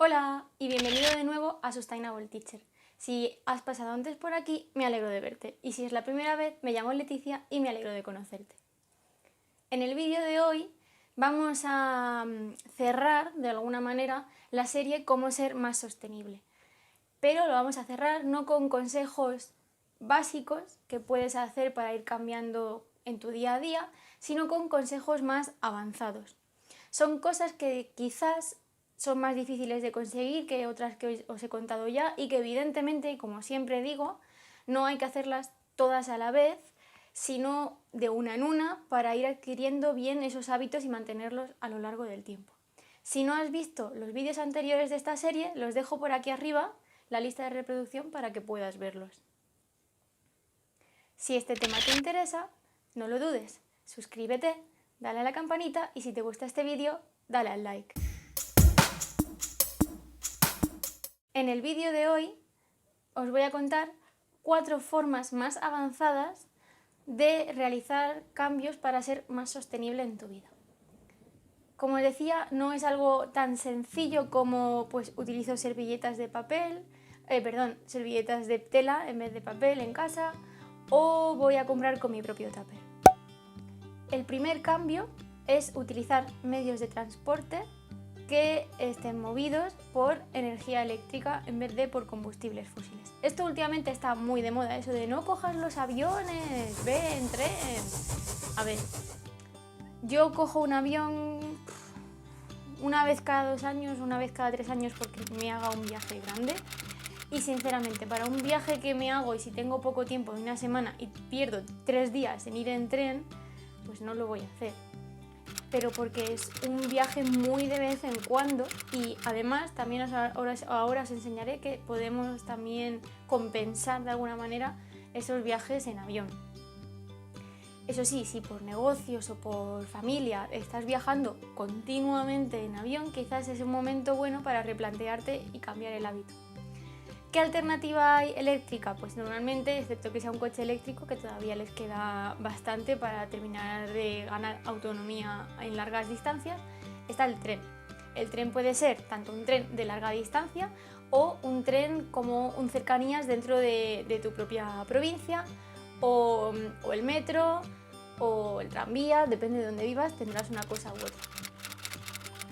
Hola y bienvenido de nuevo a Sustainable Teacher. Si has pasado antes por aquí, me alegro de verte. Y si es la primera vez, me llamo Leticia y me alegro de conocerte. En el vídeo de hoy vamos a cerrar, de alguna manera, la serie Cómo ser más sostenible. Pero lo vamos a cerrar no con consejos básicos que puedes hacer para ir cambiando en tu día a día, sino con consejos más avanzados. Son cosas que quizás son más difíciles de conseguir que otras que os he contado ya y que evidentemente, como siempre digo, no hay que hacerlas todas a la vez, sino de una en una para ir adquiriendo bien esos hábitos y mantenerlos a lo largo del tiempo. Si no has visto los vídeos anteriores de esta serie, los dejo por aquí arriba, la lista de reproducción, para que puedas verlos. Si este tema te interesa, no lo dudes, suscríbete, dale a la campanita y si te gusta este vídeo, dale al like. En el vídeo de hoy os voy a contar 4 formas más avanzadas de realizar cambios para ser más sostenible en tu vida. Como os decía, no es algo tan sencillo como pues utilizo servilletas de tela en vez de papel en casa, o voy a comprar con mi propio tupper. El primer cambio es utilizar medios de transporte que estén movidos por energía eléctrica en vez de por combustibles fósiles. Esto últimamente está muy de moda, eso de no cojas los aviones, ve en tren. A ver, yo cojo un avión una vez cada 2 años, una vez cada 3 años porque me haga un viaje grande. Y sinceramente, para un viaje que me hago y si tengo poco tiempo, de una semana, y pierdo 3 días en ir en tren, pues no lo voy a hacer. Pero porque es un viaje muy de vez en cuando y además también ahora os enseñaré que podemos también compensar de alguna manera esos viajes en avión. Eso sí, si por negocios o por familia estás viajando continuamente en avión, quizás es un momento bueno para replantearte y cambiar el hábito. ¿Qué alternativa hay eléctrica? Pues normalmente, excepto que sea un coche eléctrico, que todavía les queda bastante para terminar de ganar autonomía en largas distancias, está el tren. El tren puede ser tanto un tren de larga distancia o un tren como un cercanías dentro de tu propia provincia, o el metro o el tranvía, depende de dónde vivas, tendrás una cosa u otra.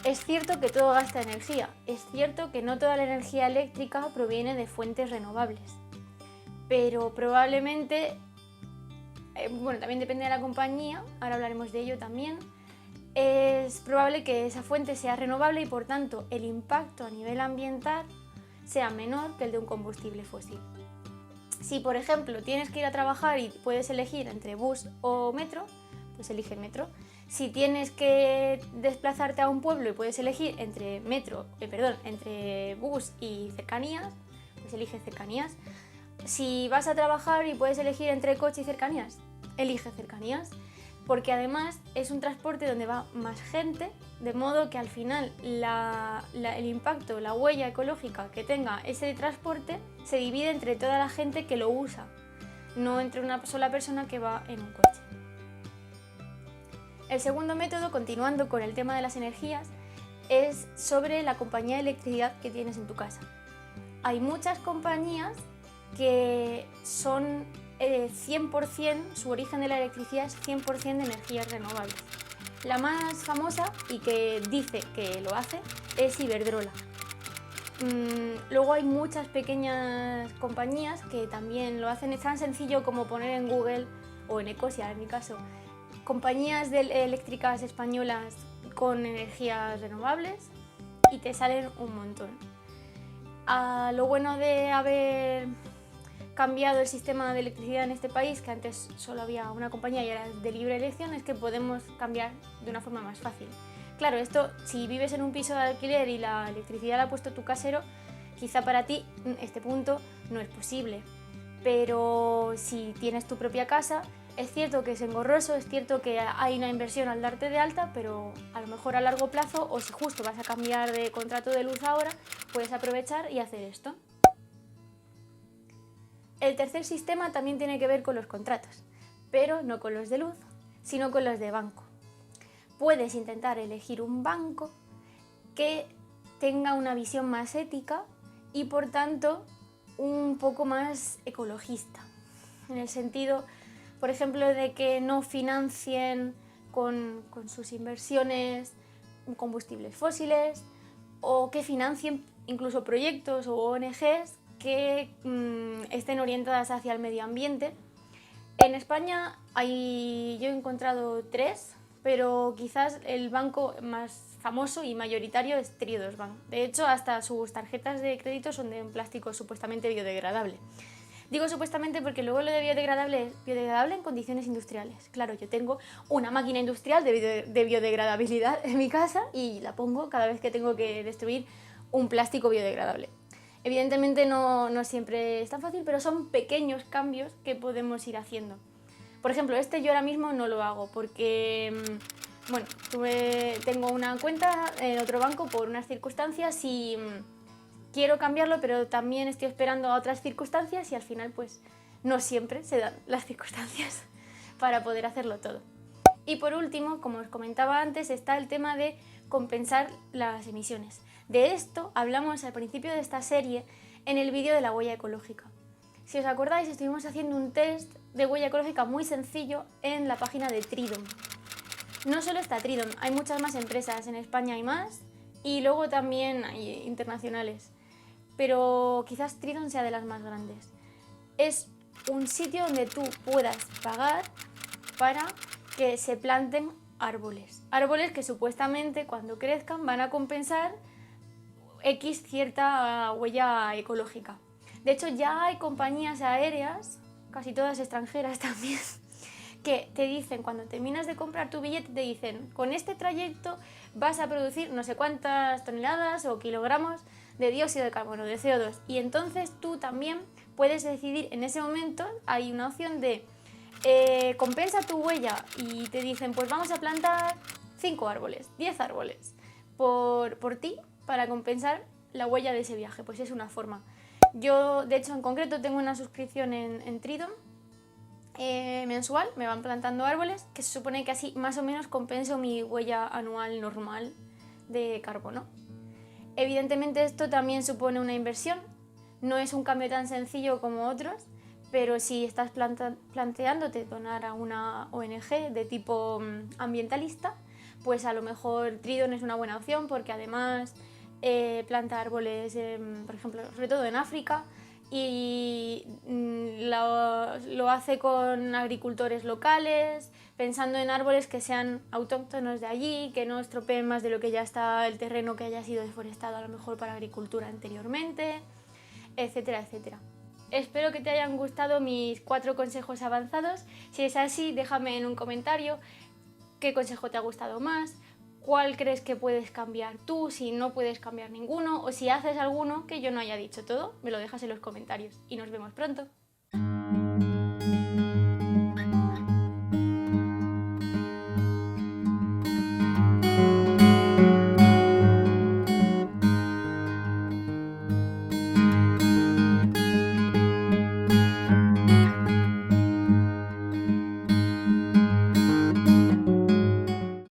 Es cierto que todo gasta energía, es cierto que no toda la energía eléctrica proviene de fuentes renovables, pero probablemente, también depende de la compañía, ahora hablaremos de ello también, es probable que esa fuente sea renovable y por tanto el impacto a nivel ambiental sea menor que el de un combustible fósil. Si por ejemplo tienes que ir a trabajar y puedes elegir entre bus o metro, pues elige metro. Si tienes que desplazarte a un pueblo y puedes elegir entre bus y cercanías, pues elige cercanías. Si vas a trabajar y puedes elegir entre coche y cercanías, elige cercanías, porque además es un transporte donde va más gente, de modo que al final el impacto, la huella ecológica que tenga ese transporte se divide entre toda la gente que lo usa, no entre una sola persona que va en un coche. El segundo método, continuando con el tema de las energías, es sobre la compañía de electricidad que tienes en tu casa. Hay muchas compañías que son 100%, su origen de la electricidad es 100% de energías renovables. La más famosa y que dice que lo hace es Iberdrola. Luego hay muchas pequeñas compañías que también lo hacen, es tan sencillo como poner en Google o en Ecosia en mi caso, compañías eléctricas españolas con energías renovables y te salen un montón. Lo bueno de haber cambiado el sistema de electricidad en este país, que antes solo había una compañía y era de libre elección, es que podemos cambiar de una forma más fácil. Claro, esto si vives en un piso de alquiler y la electricidad la ha puesto tu casero, quizá para ti este punto no es posible, pero si tienes tu propia casa, es cierto que es engorroso, es cierto que hay una inversión al darte de alta, pero a lo mejor a largo plazo, o si justo vas a cambiar de contrato de luz ahora, puedes aprovechar y hacer esto. El tercer sistema también tiene que ver con los contratos, pero no con los de luz, sino con los de banco. Puedes intentar elegir un banco que tenga una visión más ética y por tanto un poco más ecologista, en el sentido, por ejemplo, de que no financien con sus inversiones combustibles fósiles o que financien incluso proyectos o ONGs que estén orientadas hacia el medio ambiente. En España yo he encontrado 3, pero quizás el banco más famoso y mayoritario es Triodos Bank. De hecho, hasta sus tarjetas de crédito son de un plástico supuestamente biodegradable. Digo supuestamente porque luego lo de biodegradable es biodegradable en condiciones industriales. Claro, yo tengo una máquina industrial de biodegradabilidad en mi casa y la pongo cada vez que tengo que destruir un plástico biodegradable. Evidentemente no siempre es tan fácil, pero son pequeños cambios que podemos ir haciendo. Por ejemplo, yo ahora mismo no lo hago porque, bueno, tengo una cuenta en otro banco por unas circunstancias y quiero cambiarlo, pero también estoy esperando a otras circunstancias y al final pues no siempre se dan las circunstancias para poder hacerlo todo. Y por último, como os comentaba antes, está el tema de compensar las emisiones. De esto hablamos al principio de esta serie en el vídeo de la huella ecológica. Si os acordáis, estuvimos haciendo un test de huella ecológica muy sencillo en la página de Tridom. No solo está Tridom, hay muchas más empresas, en España hay más y luego también hay internacionales, pero quizás Tridom sea de las más grandes. Es un sitio donde tú puedas pagar para que se planten árboles. Árboles que supuestamente cuando crezcan van a compensar X cierta huella ecológica. De hecho, ya hay compañías aéreas, casi todas extranjeras también, que te dicen, cuando terminas de comprar tu billete, te dicen, con este trayecto vas a producir no sé cuántas toneladas o kilogramos de dióxido de carbono, de CO2. Y entonces tú también puedes decidir, en ese momento hay una opción de compensa tu huella y te dicen, pues vamos a plantar 5 árboles, 10 árboles por ti para compensar la huella de ese viaje. Pues es una forma. Yo, de hecho, en concreto tengo una suscripción en Tridom mensual, me van plantando árboles, que se supone que así más o menos compenso mi huella anual normal de carbono. Evidentemente esto también supone una inversión, no es un cambio tan sencillo como otros, pero si estás planteándote donar a una ONG de tipo ambientalista, pues a lo mejor Tridom es una buena opción porque además planta árboles, por ejemplo, sobre todo en África, y lo hace con agricultores locales, pensando en árboles que sean autóctonos de allí, que no estropeen más de lo que ya está el terreno que haya sido deforestado a lo mejor para agricultura anteriormente, etcétera, etcétera. Espero que te hayan gustado mis 4 consejos avanzados. Si es así, déjame en un comentario qué consejo te ha gustado más, cuál crees que puedes cambiar tú, si no puedes cambiar ninguno, o si haces alguno que yo no haya dicho todo, me lo dejas en los comentarios. Y nos vemos pronto.